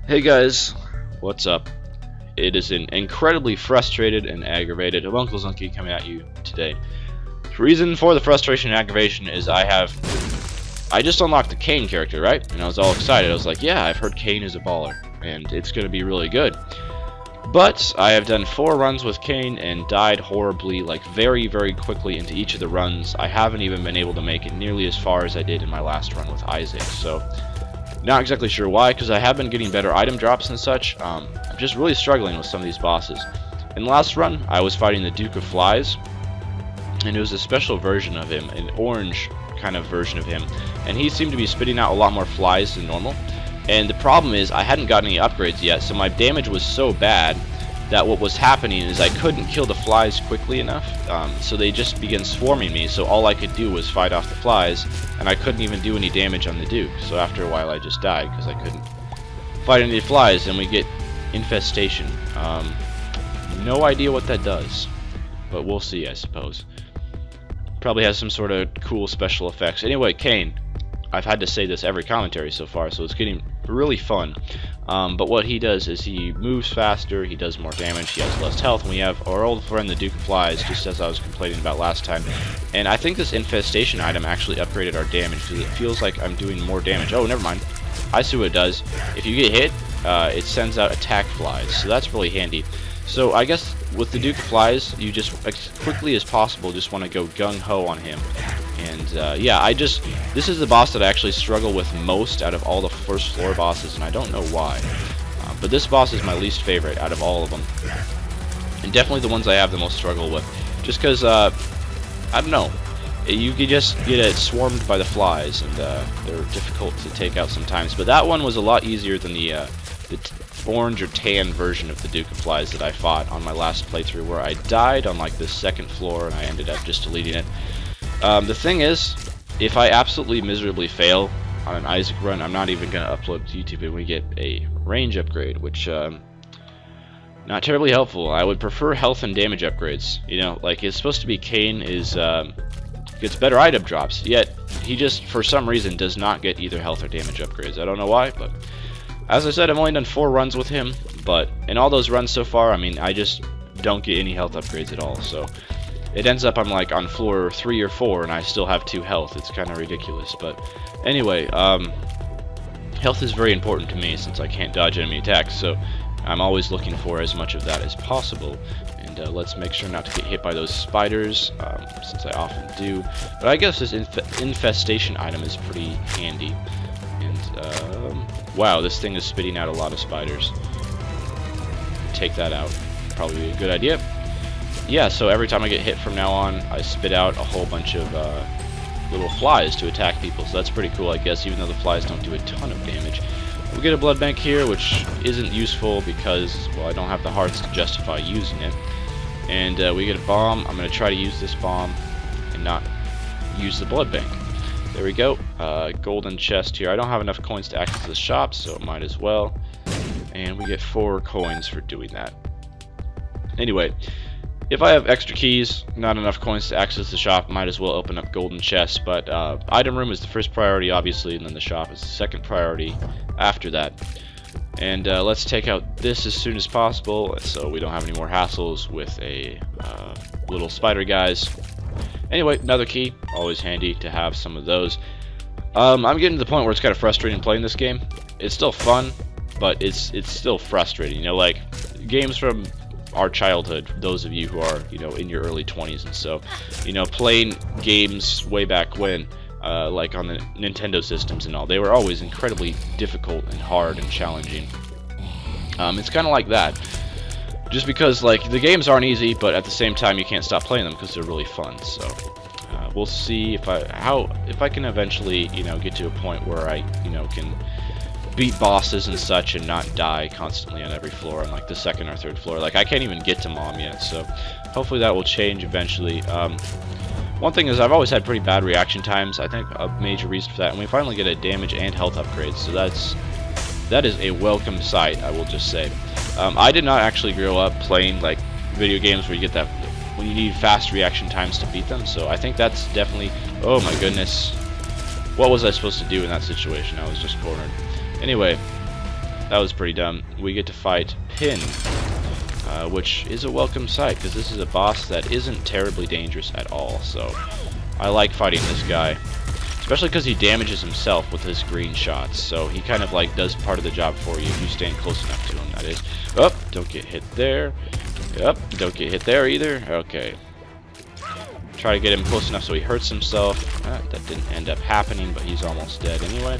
Hey guys, what's up? It is an incredibly frustrated and aggravated Uncle Zunky coming at you today. The reason for the frustration and aggravation is I just unlocked the Cain character, right? And I was all excited. I was like, yeah, I've heard Cain is a baller, and it's gonna be really good. But I have done 4 runs with Cain and died horribly, like very, very quickly into each of the runs. I haven't even been able to make it nearly as far as I did in my last run with Isaac, so not exactly sure why, because I have been getting better item drops and such. I'm just really struggling with some of these bosses. In the last run, I was fighting the Duke of Flies, and it was a special version of him, an orange kind of version of him, and he seemed to be spitting out a lot more flies than normal. And the problem is I hadn't gotten any upgrades yet, so my damage was so bad that what was happening is I couldn't kill the flies quickly enough, so they just began swarming me, so all I could do was fight off the flies, and I couldn't even do any damage on the Duke. So after a while I just died because I couldn't fight any flies, and we get infestation. No idea what that does, but we'll see, I suppose. Probably has some sort of cool special effects. Anyway, Cain. I've had to say this every commentary so far, so it's getting really fun. But what he does is he moves faster, he does more damage, he has less health, and we have our old friend the Duke of Flies, just as I was complaining about last time. And I think this infestation item actually upgraded our damage, because it feels like I'm doing more damage. Oh, never mind. I see what it does. If you get hit, it sends out attack flies, so that's really handy. So I guess with the Duke of Flies, you just, as quickly as possible, just want to go gung-ho on him. And yeah, this is the boss that I actually struggle with most out of all the first floor bosses, and I don't know why. But this boss is my least favorite out of all of them. And definitely the ones I have the most struggle with. Just because, I don't know. You can just get swarmed by the flies, and they're difficult to take out sometimes. But that one was a lot easier than the orange or tan version of the Duke of Flies that I fought on my last playthrough, where I died on like the 2nd floor, and I ended up just deleting it. The thing is, if I absolutely miserably fail on an Isaac run, I'm not even going to upload to YouTube, and we get a range upgrade, which, not terribly helpful. I would prefer health and damage upgrades. You know, like, it's supposed to be Cain gets better item drops, yet he just, for some reason, does not get either health or damage upgrades. I don't know why, but as I said, I've only done 4 runs with him, but in all those runs so far, I mean, I just don't get any health upgrades at all, so it ends up I'm like on floor 3 or 4 and I still have 2 health. It's kind of ridiculous, but anyway, health is very important to me since I can't dodge enemy attacks, so I'm always looking for as much of that as possible. And let's make sure not to get hit by those spiders, since I often do. But I guess this infestation item is pretty handy. And wow, this thing is spitting out a lot of spiders. Take that out. Probably a good idea. Yeah, so every time I get hit from now on, I spit out a whole bunch of little flies to attack people, so that's pretty cool, I guess, even though the flies don't do a ton of damage. We get a blood bank here, which isn't useful because, well, I don't have the hearts to justify using it. And we get a bomb. I'm going to try to use this bomb and not use the blood bank. There we go. Golden chest here. I don't have enough coins to access the shop, so might as well. And we get 4 coins for doing that. Anyway, if I have extra keys, not enough coins to access the shop, might as well open up golden chests. But item room is the first priority, obviously, and then the shop is the second priority after that. And let's take out this as soon as possible, so we don't have any more hassles with a little spider guys. Anyway, another key, always handy to have some of those. I'm getting to the point where it's kind of frustrating playing this game. It's still fun, but it's still frustrating. You know, like games from our childhood, those of you who are, you know, in your early 20s and so, you know, playing games way back when, like on the Nintendo systems and all, they were always incredibly difficult and hard and challenging. It's kind of like that, just because like the games aren't easy, but at the same time you can't stop playing them because they're really fun. So we'll see if I can eventually, you know, get to a point where I, you know, can beat bosses and such and not die constantly on every floor on like the 2nd or 3rd floor. Like I can't even get to Mom yet, so hopefully that will change eventually. One thing is I've always had pretty bad reaction times. I think a major reason for that, and we finally get a damage and health upgrade, so that is a welcome sight, I will just say. I did not actually grow up playing like video games where you get that when you need fast reaction times to beat them, so I think that's definitely, oh my goodness, what was I supposed to do in that situation? I was just cornered. Anyway, that was pretty dumb. We get to fight Pin, which is a welcome sight, because this is a boss that isn't terribly dangerous at all. So I like fighting this guy, especially because he damages himself with his green shots. So he kind of like does part of the job for you if you stand close enough to him, that is. Oh, don't get hit there. Yep, don't get hit there either. Okay. Try to get him close enough so he hurts himself. That didn't end up happening, but he's almost dead anyway.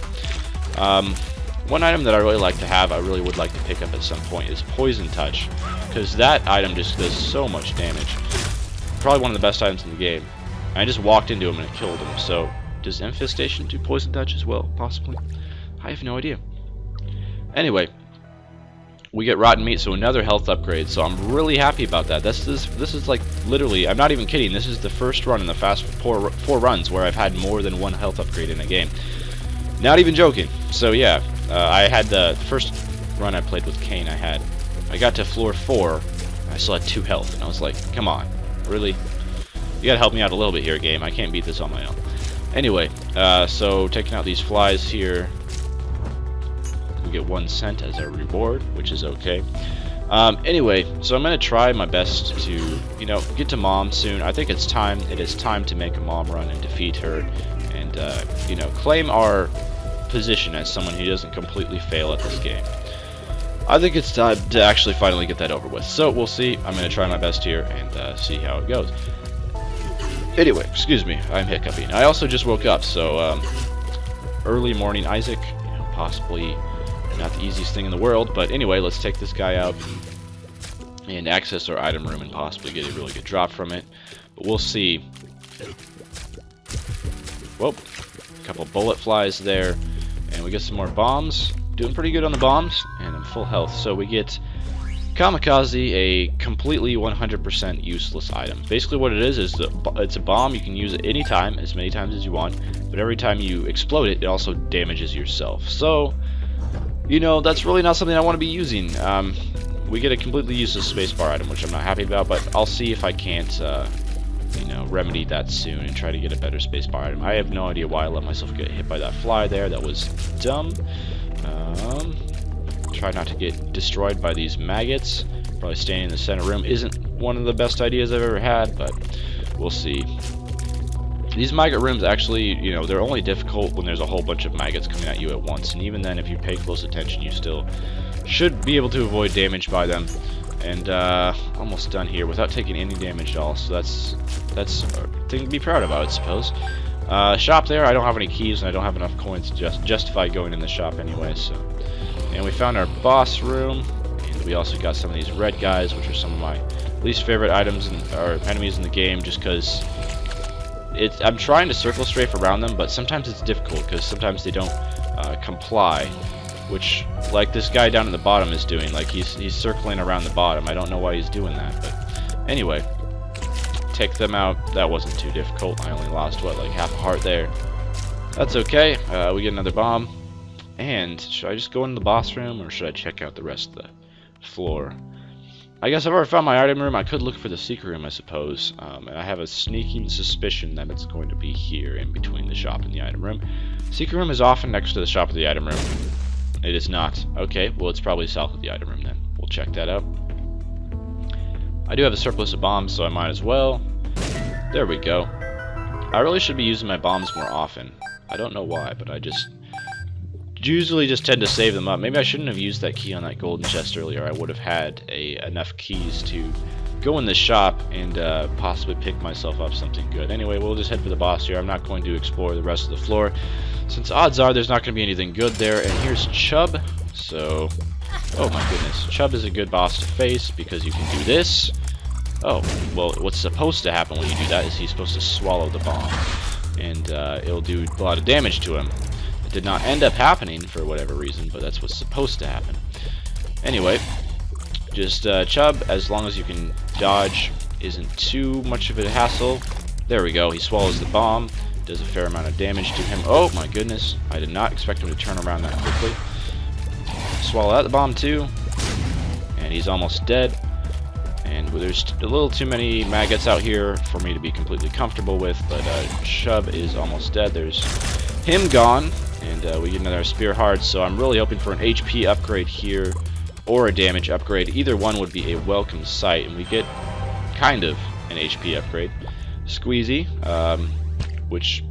One item that I really like to have, I really would like to pick up at some point, is Poison Touch, because that item just does so much damage. Probably one of the best items in the game. I just walked into him and it killed him. So does Infestation do Poison Touch as well? Possibly. I have no idea. Anyway, we get Rotten Meat, so another health upgrade. So I'm really happy about that. This is like literally, I'm not even kidding. This is the first run in the fast four runs where I've had more than one health upgrade in a game. Not even joking. So yeah, I had the first run I played with Cain. I got to floor 4. I still had 2 health, and I was like, come on, really? You gotta help me out a little bit here, game. I can't beat this on my own. Anyway, so taking out these flies here. We get 1 cent as our reward, which is okay. Anyway, so I'm gonna try my best to, you know, get to Mom soon. I think it's time. It is time to make a Mom run and defeat her, and you know, claim our position as someone who doesn't completely fail at this game. I think it's time to actually finally get that over with. So we'll see. I'm gonna try my best here and see how it goes. Anyway, excuse me, I'm hiccuping. I also just woke up, so early morning Isaac, you know, possibly not the easiest thing in the world, but anyway, let's take this guy out and access our item room and possibly get a really good drop from it. But we'll see. Whoop, a couple bullet flies there, and we get some more bombs. Doing pretty good on the bombs, and I'm full health. So we get Kamikaze, a completely 100% useless item. Basically what it is it's a bomb. You can use it anytime, as many times as you want, but every time you explode it, it also damages yourself. So, you know, that's really not something I want to be using. We get a completely useless spacebar item, which I'm not happy about, but I'll see if I can't, you know, remedy that soon and try to get a better spacebar item. I have no idea why I let myself get hit by that fly there. That was dumb. Try not to get destroyed by these maggots. Probably staying in the center room isn't one of the best ideas I've ever had, but we'll see. These maggot rooms actually, you know, they're only difficult when there's a whole bunch of maggots coming at you at once, and even then, if you pay close attention, you still should be able to avoid damage by them. And almost done here without taking any damage at all, so that's a thing to be proud about, I suppose. Shop there, I don't have any keys, and I don't have enough coins to justify going in the shop anyway, so. And we found our boss room, and we also got some of these red guys, which are some of my least favorite items or enemies in the game, just because I'm trying to circle strafe around them, but sometimes it's difficult because sometimes they don't comply, which, like this guy down at the bottom is doing. Like he's circling around the bottom. I don't know why he's doing that, but anyway, take them out. That wasn't too difficult. I only lost what, like half a heart there. That's okay. We get another bomb. And should I just go into the boss room, or should I check out the rest of the floor? I guess I've already found my item room. I could look for the secret room, I suppose. And I have a sneaking suspicion that it's going to be here in between the shop and the item room. Secret room is often next to the shop or the item room. It is not. Okay, well, it's probably south of the item room then. We'll check that out. I do have a surplus of bombs, so I might as well. There we go. I really should be using my bombs more often. I don't know why, but I usually just tend to save them up. Maybe I shouldn't have used that key on that golden chest earlier. I would have had enough keys to go in the shop and possibly pick myself up something good. Anyway, we'll just head for the boss here. I'm not going to explore the rest of the floor, since odds are there's not going to be anything good there. And here's Chub. So, oh my goodness. Chub is a good boss to face because you can do this. Oh, well, what's supposed to happen when you do that is he's supposed to swallow the bomb. And it'll do a lot of damage to him. Did not end up happening for whatever reason, but that's what's supposed to happen. Anyway, just Chub, as long as you can dodge, isn't too much of a hassle. There we go, he swallows the bomb, does a fair amount of damage to him. Oh my goodness, I did not expect him to turn around that quickly. Swallow out the bomb too, and he's almost dead. And there's a little too many maggots out here for me to be completely comfortable with, but Chub is almost dead. There's him gone. and we get another Spear Heart, so I'm really hoping for an HP upgrade here, or a damage upgrade. Either one would be a welcome sight, and we get kind of an HP upgrade. Squeezy, which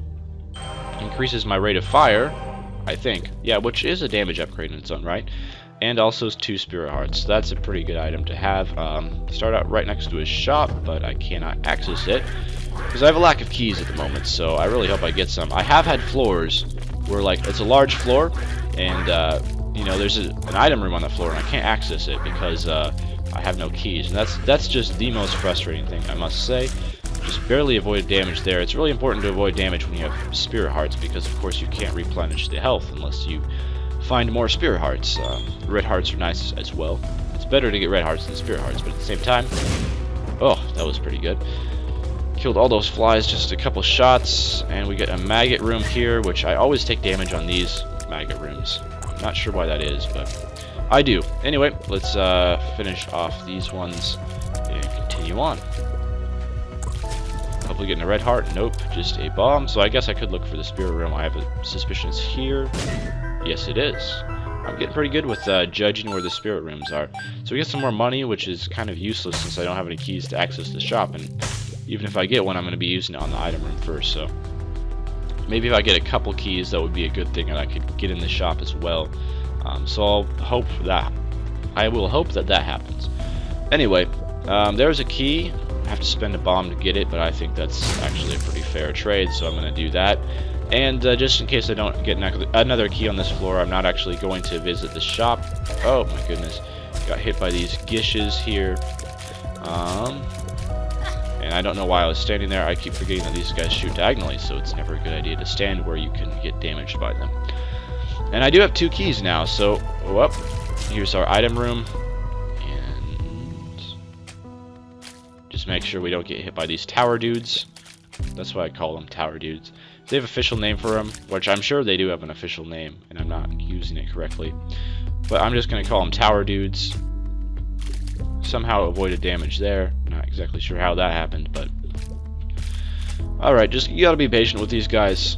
increases my rate of fire, I think. Yeah, which is a damage upgrade in its own right. And also 2 Spirit Hearts. That's a pretty good item to have. Start out right next to his shop, but I cannot access it because I have a lack of keys at the moment, so I really hope I get some. I have had floors where, like, it's a large floor, and you know, there's an item room on the floor, and I can't access it because I have no keys, and that's just the most frustrating thing, I must say. Just barely avoided damage there. It's really important to avoid damage when you have Spirit Hearts, because of course you can't replenish the health unless you find more Spirit Hearts. Red Hearts are nice as well. It's better to get Red Hearts than Spirit Hearts, but at the same time, oh, that was pretty good. Killed all those flies, just a couple shots, and we get a maggot room here, which I always take damage on these maggot rooms. I'm not sure why that is, but I do. Anyway, let's finish off these ones and continue on. Hopefully getting a red heart. Nope, just a bomb. So I guess I could look for the spirit room. I have a suspicion it's here. Yes, it is. I'm getting pretty good with judging where the spirit rooms are. So we get some more money, which is kind of useless since I don't have any keys to access the shop. And even if I get one, I'm going to be using it on the item room first. So maybe if I get a couple keys, that would be a good thing, and I could get in the shop as well. So I'll hope that. I will hope that that happens. Anyway, there's a key. I have to spend a bomb to get it, but I think that's actually a pretty fair trade, so I'm going to do that. And just in case I don't get another key on this floor, I'm not actually going to visit the shop. Oh my goodness, got hit by these gishes here. And I don't know why I was standing there. I keep forgetting that these guys shoot diagonally, so it's never a good idea to stand where you can get damaged by them. And I do have 2 keys now, so here's our item room. Just make sure we don't get hit by these tower dudes. That's why I call them tower dudes. They have an official name for them, which I'm sure they do have an official name, and I'm not using it correctly. But I'm just going to call them tower dudes. Somehow avoided damage there. Not exactly sure how that happened, but... Alright, just you gotta be patient with these guys.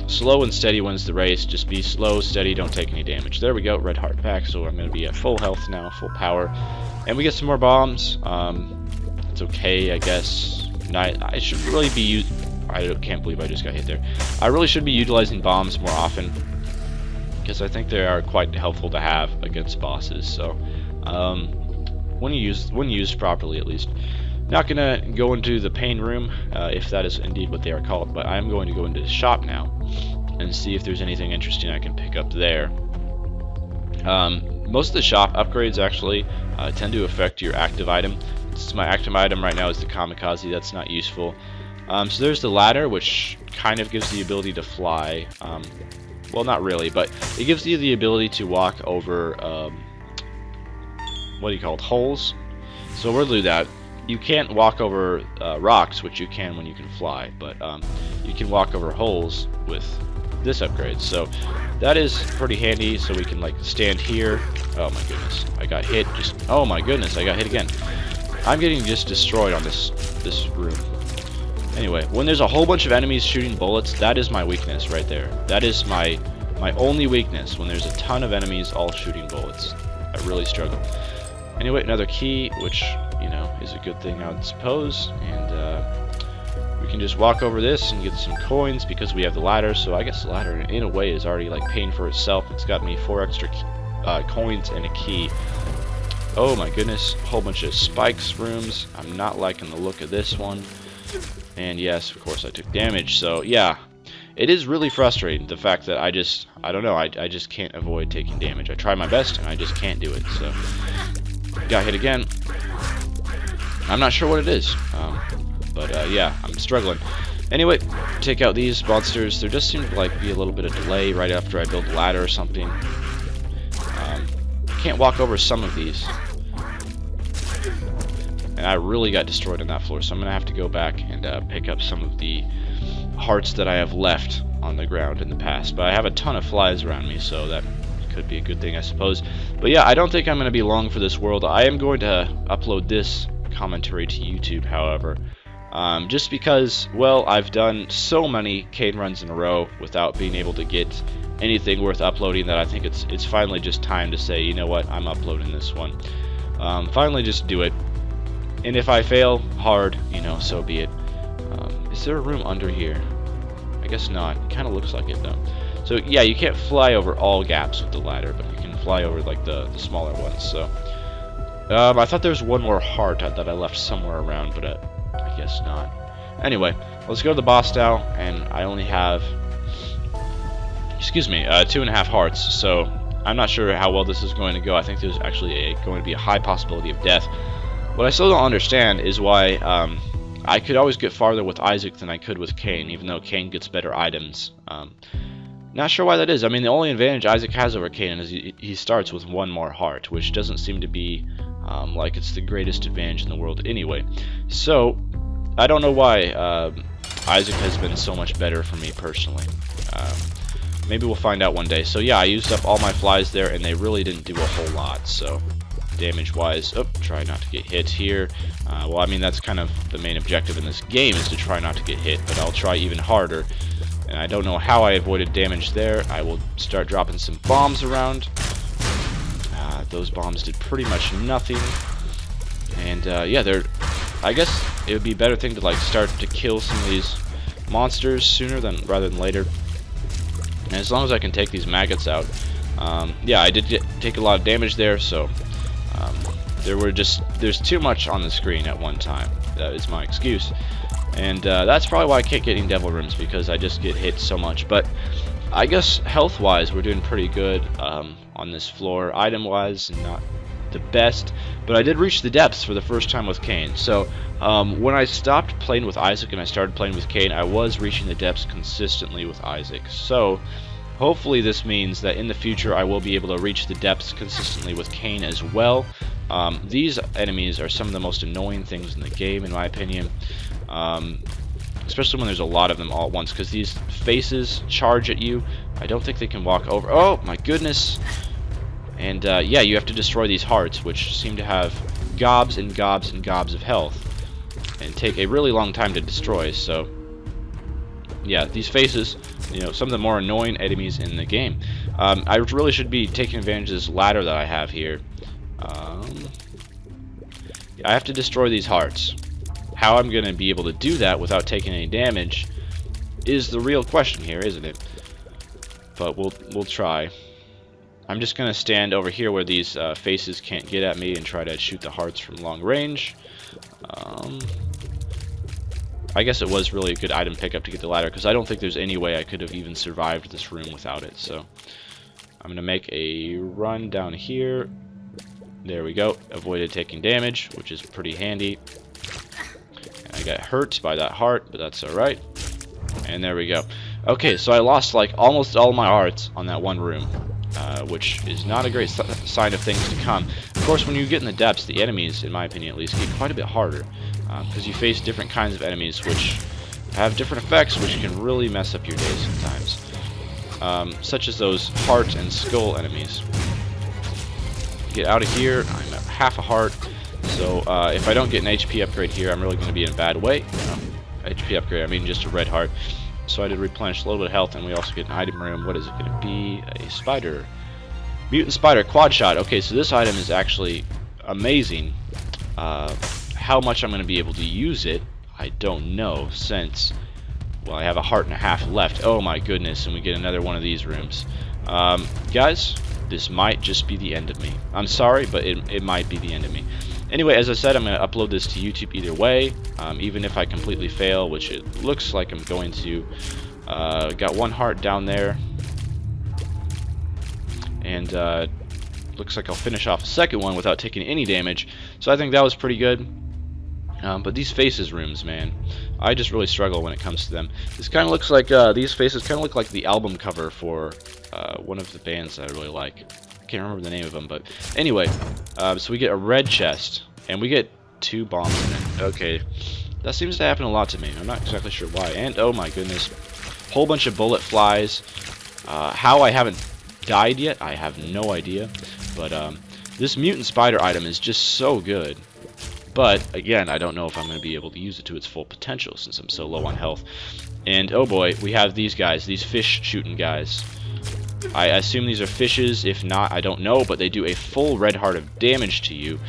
Slow and steady wins the race. Just be slow, steady, don't take any damage. There we go, red heart back, so I'm going to be at full health now, full power. And we get some more bombs. It's okay, I guess. I should really be I can't believe I just got hit there. I really should be utilizing bombs more often, because I think they are quite helpful to have against bosses. So, when used properly, at least. Not gonna go into the pain room, if that is indeed what they are called, but I am going to go into the shop now and see if there's anything interesting I can pick up there. Most of the shop upgrades actually tend to affect your active item. My active item right now is the kamikaze. That's not useful. So there's the ladder, which kind of gives the ability to fly. Well, not really, but it gives you the ability to walk over what do you call it, holes. So we'll do that. You can't walk over rocks, which you can when you can fly, but you can walk over holes with this upgrade. So that is pretty handy. So we can like stand here. Oh my goodness, I got hit. Oh my goodness, I got hit again. I'm getting just destroyed on this room. Anyway, when there's a whole bunch of enemies shooting bullets, that is my weakness right there. That is my only weakness, when there's a ton of enemies all shooting bullets. I really struggle. Anyway, another key, which, you know, is a good thing, I would suppose. And we can just walk over this and get some coins because we have the ladder. So I guess the ladder, in a way, is already like paying for itself. It's got me 4 extra coins and a key. Oh my goodness, a whole bunch of spikes rooms. I'm not liking the look of this one. And yes, of course I took damage. So yeah, it is really frustrating, the fact that I don't know, I just can't avoid taking damage. I try my best and I just can't do it. So got hit again. I'm not sure what it is, but yeah, I'm struggling. Anyway, take out these monsters. There just seemed to like be a little bit of delay right after I built a ladder or something. Can't walk over some of these, and I really got destroyed on that floor, so I'm gonna have to go back and pick up some of the hearts that I have left on the ground in the past. But I have a ton of flies around me, so that could be a good thing, I suppose. But yeah, I don't think I'm gonna be long for this world. I am going to upload this commentary to YouTube, however, just because, well, I've done so many Cain runs in a row without being able to get anything worth uploading that I think it's finally just time to say, you know what, I'm uploading this one. Finally just do it. And if I fail hard, you know, so be it. Is there a room under here? I guess not. It kind of looks like it though. So yeah, you can't fly over all gaps with the ladder, but you can fly over like the smaller ones. So I thought there was one more heart that I left somewhere around, but I guess not. Anyway, let's go to the boss now, and I only have, excuse me, 2.5 hearts. So I'm not sure how well this is going to go. I think there's actually going to be a high possibility of death. What I still don't understand is why I could always get farther with Isaac than I could with Cain, even though Cain gets better items. Not sure why that is. I mean, the only advantage Isaac has over Cain is he starts with 1 more heart, which doesn't seem to be like it's the greatest advantage in the world anyway. So, I don't know why Isaac has been so much better for me personally. Maybe we'll find out one day. So yeah, I used up all my flies there, and they really didn't do a whole lot. So, damage-wise, try not to get hit here. Well, I mean, that's kind of the main objective in this game, is to try not to get hit, but I'll try even harder. And I don't know how I avoided damage there. I will start dropping some bombs around. Those bombs did pretty much nothing. And yeah, I guess it would be a better thing to like start to kill some of these monsters sooner rather than later. And as long as I can take these maggots out, yeah, I did take a lot of damage there. So there's too much on the screen at one time. That is my excuse. And that's probably why I can't get any devil rooms, because I just get hit so much. But I guess health-wise, we're doing pretty good on this floor. Item-wise, not the best. But I did reach the depths for the first time with Cain. So when I stopped playing with Isaac and I started playing with Cain, I was reaching the depths consistently with Isaac. So hopefully this means that in the future I will be able to reach the depths consistently with Cain as well. These enemies are some of the most annoying things in the game, in my opinion. Especially when there's a lot of them all at once, because these faces charge at you. I don't think they can walk over. Oh my goodness. And yeah, you have to destroy these hearts, which seem to have gobs and gobs and gobs of health, and take a really long time to destroy. So yeah, these faces, you know, some of the more annoying enemies in the game. I really should be taking advantage of this ladder that I have here. I have to destroy these hearts. How I'm going to be able to do that without taking any damage is the real question here, isn't it? But we'll try. I'm just going to stand over here where these faces can't get at me and try to shoot the hearts from long range. I guess it was really a good item pickup to get the ladder, because I don't think there's any way I could have even survived this room without it. So I'm going to make a run down here. There we go. Avoided taking damage, which is pretty handy. I got hurt by that heart, but that's alright. And there we go. Okay, so I lost like almost all my hearts on that one room, which is not a great sign of things to come. Of course, when you get in the depths, the enemies, in my opinion at least, get quite a bit harder, because you face different kinds of enemies which have different effects, which can really mess up your day sometimes. Such as those heart and skull enemies. Get out of here. I'm at half a heart. So if I don't get an HP upgrade here, I'm really going to be in a bad way. HP upgrade, I mean just a red heart. So I did replenish a little bit of health, and we also get an item room. What is it going to be? A spider. Mutant spider, quad shot. Okay, so this item is actually amazing. How much I'm going to be able to use it, I don't know, since, well, I have a heart and a half left. Oh my goodness, and we get another one of these rooms. Guys, this might just be the end of me. I'm sorry, but it might be the end of me. Anyway, as I said, I'm going to upload this to YouTube either way, even if I completely fail, which it looks like I'm going to. Got one heart down there, and looks like I'll finish off a second one without taking any damage, so I think that was pretty good. But these faces rooms, man, I just really struggle when it comes to them. This kind of looks like, these faces kind of look like the album cover for one of the bands that I really like. I can't remember the name of them, but anyway, so we get a red chest, and we get 2 bombs in it. Okay, that seems to happen a lot to me. I'm not exactly sure why. And oh my goodness, whole bunch of bullet flies. How I haven't died yet, I have no idea. But this mutant spider item is just so good. But again, I don't know if I'm going to be able to use it to its full potential since I'm so low on health. And oh boy, we have these guys, these fish shooting guys. I assume these are fishes. If not, I don't know, but they do a full red heart of damage to you.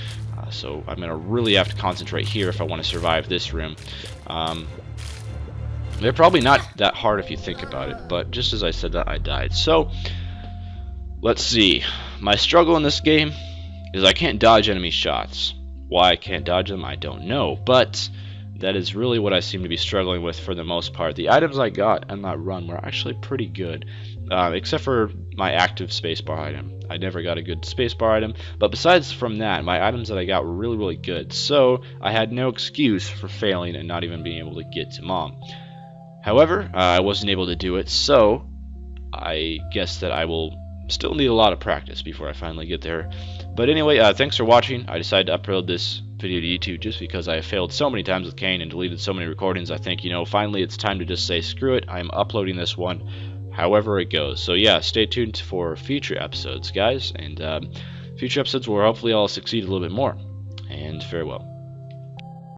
So I'm going to really have to concentrate here if I want to survive this room. They're probably not that hard if you think about it, but just as I said that, I died. So, let's see. My struggle in this game is I can't dodge enemy shots. Why I can't dodge them, I don't know, but that is really what I seem to be struggling with for the most part. The items I got on that run were actually pretty good, except for my active spacebar item. I never got a good spacebar item, but besides from that, my items that I got were really, really good, so I had no excuse for failing and not even being able to get to Mom. However, I wasn't able to do it, so I guess that I will still need a lot of practice before I finally get there. But anyway, thanks for watching. I decided to upload this video to YouTube just because I failed so many times with Cain and deleted so many recordings. I think, finally it's time to just say screw it. I'm uploading this one however it goes. So yeah, stay tuned for future episodes, guys. And future episodes where hopefully I'll succeed a little bit more. And farewell.